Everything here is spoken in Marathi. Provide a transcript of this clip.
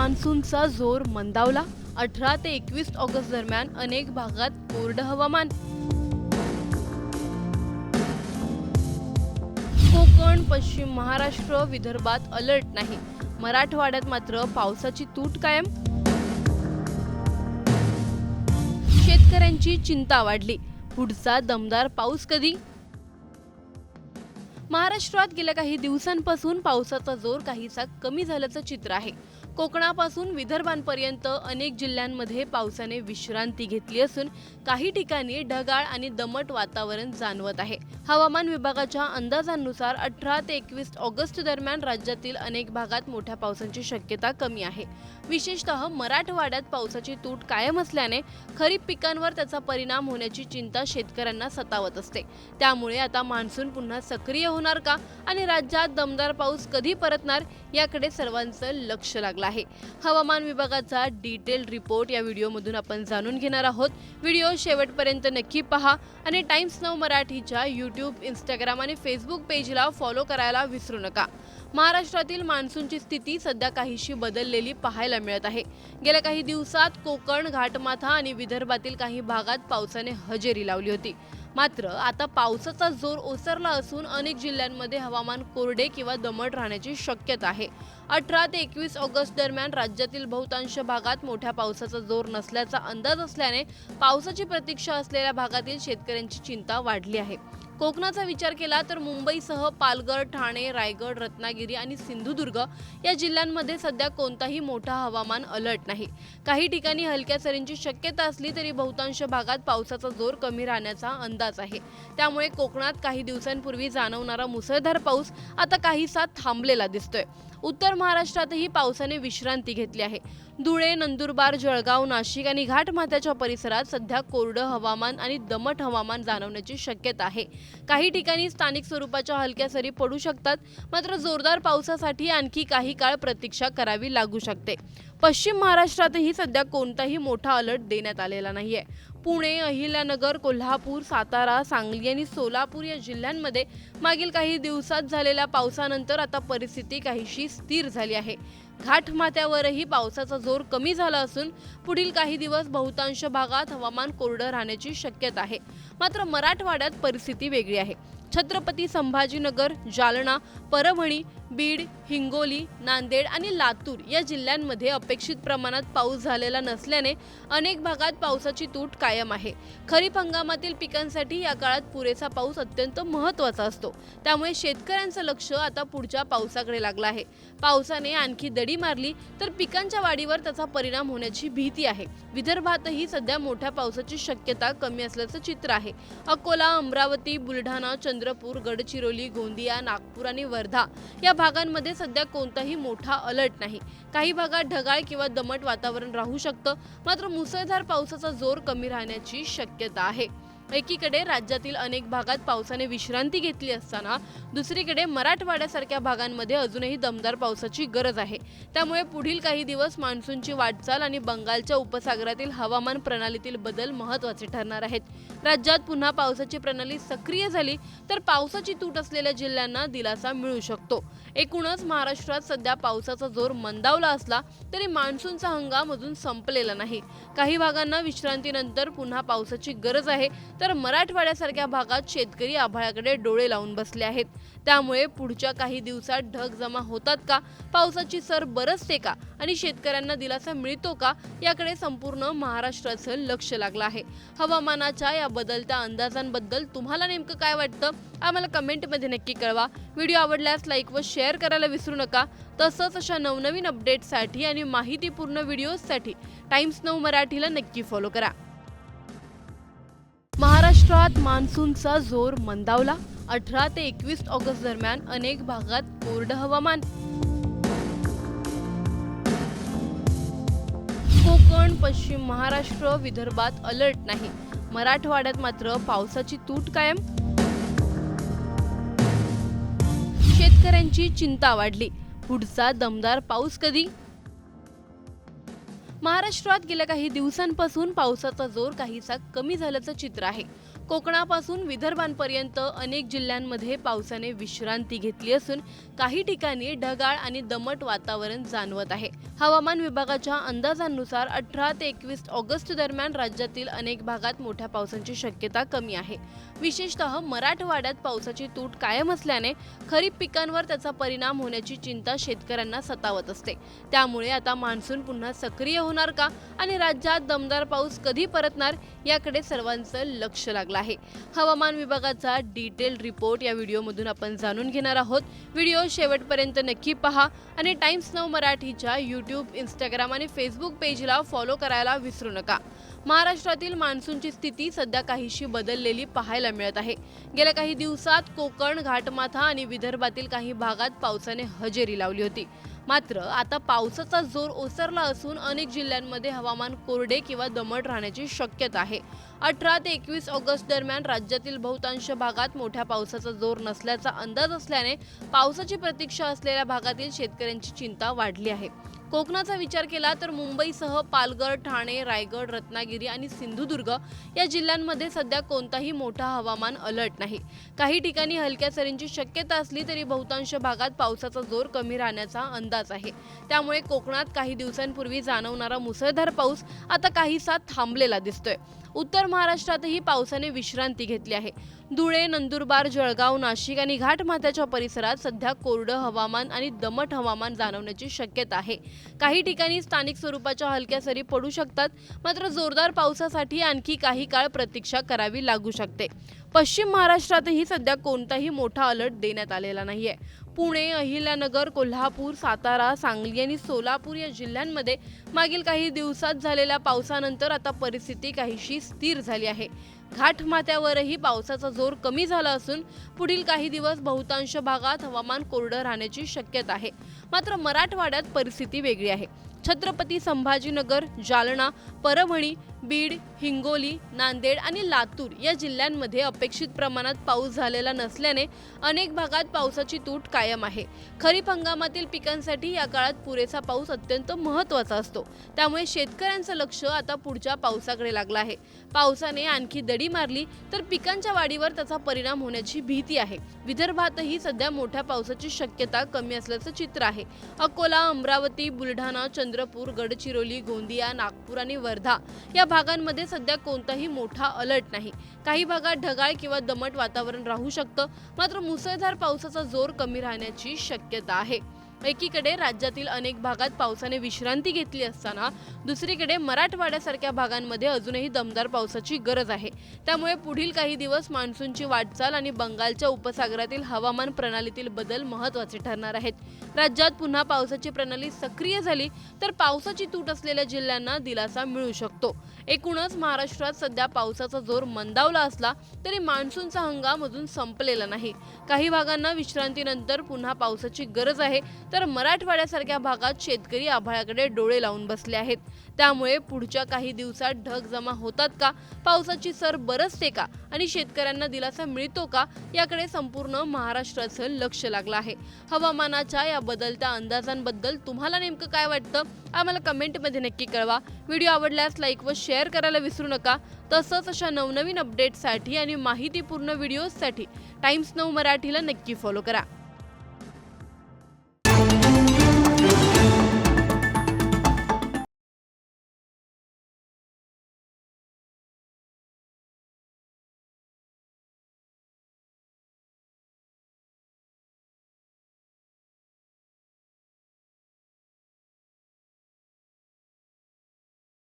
मान्सूनचा जोर मंदावला. 18 ते 21 ऑगस्ट दरम्यान अनेक भागात कोरडं हवामान. कोकण, पश्चिम महाराष्ट्र, विदर्भात अलर्ट नाही. मराठवाड्यात मात्र पावसाची तूट कायम. शेतकऱ्यांची चिंता वाढली. पुढचा दमदार पाऊस कधी? महाराष्ट्रात गेल्या काही दिवसांपासून पावसाचा जोर काहीसा कमी झाल्याचं चित्र आहे. कोकणापासून विदर्भांपर्यंत अनेक जिल्ह्यांमध्ये पावसाने विश्रांती घेतली असून काही ठिकाणी ढगाळ आणि दमट वातावरण जाणवत आहे. हवामान विभागाच्या अंदाजानुसार 18 ते 21 ऑगस्ट दरम्यान राज्यातील अनेक भागात मोठ्या पावसाची शक्यता कमी आहे. विशेषतः मराठवाड्यात पावसाची तूट कायम असल्याने खरीप पिकांवर त्याचा परिणाम होण्याची चिंता शेतकऱ्यांना सतावत असते. त्यामुळे आता मान्सून पुन्हा सक्रिय होणार का आणि राज्यात दमदार पाऊस कधी परतणार याकडे सर्वांचं लक्ष लागलं आहे. हवामान विभागाचा डिटेल रिपोर्ट या व्हिडिओमधून आपण जाणून घेणार आहोत. व्हिडिओ शेवटपर्यंत नक्की पहा आणि टाइम्स नाऊ मराठीच्या यूट्यूब, इंस्टाग्राम आणि फेसबुक पेजला फॉलो करायला विसरू नका. महाराष्ट्रातील मान्सूनची स्थिती सध्या काहीशी बदललेली पाहायला मिळत आहे. गेल्या काही दिवसात कोकण, घाटमाथा आणि विदर्भातील काही भागात पावसाने हजेरी लावली होती. मात्र आता पावसाचा जोर ओसरला असून अनेक जिल्ह्यांमध्ये हवामान कोरडे किंवा दमट राहण्याची शक्यता आहे. 18 ते 21 ऑगस्ट दरम्यान राज्यातील बहुतांश भागात मोठ्या पावसाचा जोर नसल्याचा अंदाज असल्याने पावसाची प्रतीक्षा असलेल्या भागातील शेतकऱ्यांची चिंता वाढली आहे. कोकणाचा विचार केला तर मुंबईसह पालघर, ठाणे, रायगड, रत्नागिरी आणि सिंधुदुर्ग या जिल्ह्यांमध्ये सध्या कोणताही मोठा हवामान अलर्ट नाही. काही ठिकाणी हलक्या सरींची शक्यता असली तरी बहुतांश भागात पावसाचा जोर कमी राहण्याचा अंदाज आहे. त्यामुळे कोकणात काही दिवसांपूर्वी जाणवणारा मुसळधार पाऊस आता काहीसा थांबलेला दिसतोय. उत्तर महाराष्ट्रातही पावसाने विश्रांती घेतली आहे. धुळे, नंदुरबार, जळगाव, नाशिक आणि घाटमाथ्याच्या परिसरात सध्या कोरडं हवामान आणि दमट हवामान जाणवण्याची शक्यता आहे. काही ठिकाणी स्थानिक स्वरूपाच्या हलक्या सरी पडू शकतात. मात्र जोरदार पावसासाठी आणखी काही काळ प्रतीक्षा करावी लागू शकते. पश्चिम महाराष्ट्रातही सध्या कोणताही मोठा अलर्ट देण्यात आलेला नाहीये. पुणे, अहिल्यानगर, कोल्हापूर, सातारा, सांगली आणि सोलापूर या जिल्ह्यांमध्ये मागील काही दिवसात झालेल्या पावसानंतर आता परिस्थिती काहीशी स्थिर झाली आहे. घाटमाथ्यावरही पावसाचा जोर कमी झाला असून पुढील काही दिवस बहुतांश भागात हवामान कोरडं राहण्याची शक्यता आहे. मात्र मराठवाड्यात परिस्थिती वेगळी आहे. छत्रपती संभाजीनगर, जालना, परभणी, बीड, हिंगोली, नांदेड आणि लातूर या जिल्ह्यांमध्ये अपेक्षित प्रमाणात पाऊस झालेला नसल्याने अनेक भागात पावसाची तूट कायम आहे. खरीप हंगामातील पिकांसाठी या काळात पुरेसा पाऊस अत्यंत महत्त्वाचा असतो. त्यामुळे शेतकऱ्यांचं लक्ष आता पुढच्या पावसाकडे लागलं आहे. पावसाने आणखी दडी मारली तर पिकांच्या वाढीवर त्याचा परिणाम होण्याची भीती आहे. विदर्भातही सध्या मोठ्या पावसाची शक्यता कमी असल्याचं चित्र आहे. अकोला, अमरावती, बुलढाणा, चंद्रपूर, गडचिरोली, गोंदिया, नागपूर आणि वर्धा या भागांमध्ये सध्या कोणताही मोठा अलर्ट नाही. काही भागात ढगाळ किंवा दमट वातावरण राहू शकतं. मात्र मुसळधार पावसाचा जोर कमी राहण्याची शक्यता आहे. एकीकडे राज्यातील अनेक भागात पावसाने विश्रांती घेतली असताना दुसरीकडे मराठवाड्यासारख्या भागांमध्ये अजूनही दमदार पावसाची गरज आहे. त्यामुळे पुढील काही दिवस मान्सूनची वाटचाल आणि बंगालच्या उपसागरातील हवामान प्रणालीतील बदल महत्त्वाचे ठरणार आहेत. राज्यात पुन्हा पावसाची प्रणाली सक्रिय झाली तर पावसाची तूट असलेल्या जिल्ह्यांना दिलासा मिळू शकतो. एकूणच महाराष्ट्रात सध्या पावसाचा जोर मंदावला असला तरी मान्सूनचा हंगाम अजून संपलेला नाही. काही भागांना विश्रांतीनंतर पुन्हा पावसाची गरज आहे तर मराठवाड्यासारख्या भागात शेतकरी आभाळाकडे डोळे लावून बसले आहेत. त्यामुळे पुढच्या काही दिवसात ढग जमा होतात का, पावसाची सर बरसते का आणि शेतकऱ्यांना दिलासा मिळतो का याकडे संपूर्ण महाराष्ट्राचं लक्ष लागलं आहे. हवामानाच्या या बदलत्या अंदाजांबद्दल तुम्हाला नेमकं काय वाटतं आम्हाला कमेंटमध्ये नक्की कळवा. व्हिडिओ आवडल्यास लाईक व शेअर करायला विसरू नका. तसंच अशा नवनवीन अपडेट्ससाठी आणि माहितीपूर्ण व्हिडिओजसाठी टाइम्स नाऊ मराठीला नक्की फॉलो करा. महाराष्ट्रात मान्सूनचा जोर मंदावला. 18 ते 21 ऑगस्ट दरम्यान अनेक भागात कोरडं हवामान. कोकण, पश्चिम महाराष्ट्र, विदर्भात अलर्ट नाही. मराठवाड्यात मात्र पावसाची तूट कायम. शेतकऱ्यांची चिंता वाढली. पुढचा दमदार पाऊस कधी? महाराष्ट्रात गेल्या काही दिवसांपासून पावसाचा जोर काहीसा कमी झाल्याचं चित्र आहे. कोकणापासून विदर्भांपर्यंत अनेक जिल्ह्यांमध्ये पावसाने विश्रांती घेतली असून काही ठिकाणी ढगाळ आणि दमट वातावरण जाणवत आहे। हवामान विभागाच्या अंदाजानुसार 18 ते 21 ऑगस्ट दरम्यान राज्यातील अनेक भागात मोठ्या पावसाची शक्यता कमी आहे। विशेषतः मराठवाड्यात पावसाची तूट कायम असल्याने खरीप पिकांवर त्याचा परिणाम होण्याची चिंता शेतकऱ्यांना सतावत असते। त्यामुळे आता मान्सून पुन्हा सक्रिय होणार का आणि राज्यात दमदार पाऊस कधी परतणार याकडे सर्वांचं लक्ष लागलं आहे। हवामान विभागाचा डिटेल रिपोर्ट या व्हिडिओमधून आपण जाणून घेणार आहोत। व्हिडिओ शेवटपर्यंत नक्की पहा आणि टाइम्स नाऊ मराठीच्या YouTube, Instagram आणि Facebook पेजला फॉलो करायला विसरू नका। महाराष्ट्रातील मान्सूनची स्थिती सध्या काहीशी बदललेली पाहायला मिळत आहे। गेल्या काही दिवसात कोकण, घाटमाथा आणि विदर्भातील काही भागात पावसाने हजेरी लावली होती। मात्र आता पावसाचा जोर ओसरला असून अनेक जिल्ह्यांमध्ये हवामान कोरडे किंवा दमट राहण्याची शक्यता आहे। 18 ते 21 ऑगस्ट दरम्यान राज्यातील बहुतांश भागात मोठ्या पावसाचा जोर नसल्याचा अंदाज असल्याने पावसाची प्रतीक्षा असलेल्या भागातील शेतकऱ्यांची चिंता वाढली आहे। कोकणाचा विचार केला तर मुंबईसह पालघर, ठाणे, रायगड, रत्नागिरी आणि सिंधुदुर्ग या जिल्ह्यांमध्ये सध्या कोणताही मोठा हवामान अलर्ट नाही। काही ठिकाणी हलक्या सरींची शक्यता असली तरी बहुतांश भागात पावसाचा जोर कमी राहण्याचा अंदाज आहे। त्यामुळे कोकणात काही दिवसांपूर्वी जाणवणारा मुसळधार पाऊस आता काहीसा थांबलेला दिसतोय। उत्तर महाराष्ट्रातही पावसाने विश्रांती घेतली आहे। धुळे, नंदुरबार, जळगाव, नाशिक आणि घाटमाथ्याच्या परिसरात सध्या कोरडं हवामान आणि दमट हवामान जाणवण्याची शक्यता आहे। काही ठिकाणी स्थानिक स्वरूपाच्या हलक्या सरी पडू शकतात, मात्र जोरदार पावसासाठी आणखी काही काळ प्रतीक्षा करावी लागू शकते। पश्चिम महाराष्ट्रातही सध्या कोणताही मोठा अलर्ट देण्यात आलेला नाहीये। पुणे, अहिल्यानगर, कोल्हापूर, सातारा, सांगली आणि सोलापूर या जिल्ह्यांमध्ये मागील काही दिवसात झालेल्या पावसानंतर आता परिस्थिती काहीशी स्थिर झाली आहे। घाटमाथ्यावरही पावसाचा जोर कमी झाला असून पुढील काही दिवस बहुतांश भागात हवामान कोरडं राहण्याची शक्यता आहे। मात्र मराठवाड्यात परिस्थिती वेगळी आहे। छत्रपती संभाजीनगर, जालना, परभणी, बीड, हिंगोली, नांदेड आणि लातूर या जिल्ह्यांमध्ये अपेक्षित प्रमाणात पाऊस झालेला नसल्याने अनेक भागात पावसाची तूट कायम आहे। खरीप हंगामातील पिकांसाठी या काळात पुरेसा पाऊस अत्यंत महत्त्वाचा असतो। त्यामुळे शेतकऱ्यांचं लक्ष आता पुढच्या पावसाकडे लागलं आहे। पावसाने आणखी दडी मारली तर पिकांच्या वाढीवर त्याचा परिणाम होण्याची भीती आहे। विदर्भातही सध्या मोठ्या पावसाची शक्यता कमी असल्याचं चित्र आहे। अकोला, अमरावती, बुलढाणा, चंद्रपूर, गडचिरोली, गोंदिया, नागपूर आणि वर्धा या भागांमध्ये सध्या कोणताही मोठा अलर्ट नाही। काही भागात ढगाळ किंवा दमट वातावरण राहू शकतं, मात्र मुसळधार पावसाचा जोर कमी राहण्याची शक्यता आहे। एकीकडे राज्यातील अनेक भागात पावसाने विश्रांती घेतली असताना दुसरीकडे मराठवाड्यासारख्या भागांमध्ये अजूनही दमदार पावसाची गरज आहे। त्यामुळे पुढील काही दिवस मान्सूनची वाटचाल आणि बंगालच्या उपसागरातील हवामान प्रणालीतील बदल महत्त्वाचे ठरणार आहेत। राज्यात पुन्हा पावसाची प्रणाली सक्रिय झाली तर पावसाची तूट असलेल्या जिल्ह्यांना दिलासा मिळू शकतो। एकूणच महाराष्ट्रात सध्या पावसाचा जोर मंदावला असला तरी मान्सूनचा हंगाम अजून संपलेला नाही। काही भागांना विश्रांतीनंतर पुन्हा पावसाची गरज आहे, तर मराठवाड्यासारख्या भागात शेतकरी आभाळाकडे डोळे लावून बसले आहेत। त्यामुळे पुढच्या काही दिवसात ढग जमा होतात का, पावसाची सर बरसते का आणि शेतकऱ्यांना दिलासा मिळतो का याकडे संपूर्ण महाराष्ट्राचं लक्ष लागलं आहे। हवामानाच्या या बदलत्या अंदाजांबद्दल तुम्हाला नेमकं काय वाटतं आम्हाला कमेंटमध्ये नक्की कळवा। व्हिडिओ आवडल्यास लाईक व शेअर करायला विसरू नका। तसंच अशा नवनवीन अपडेट्ससाठी आणि माहितीपूर्ण व्हिडिओजसाठी टाइम्स नाऊ मराठीला नक्की फॉलो करा।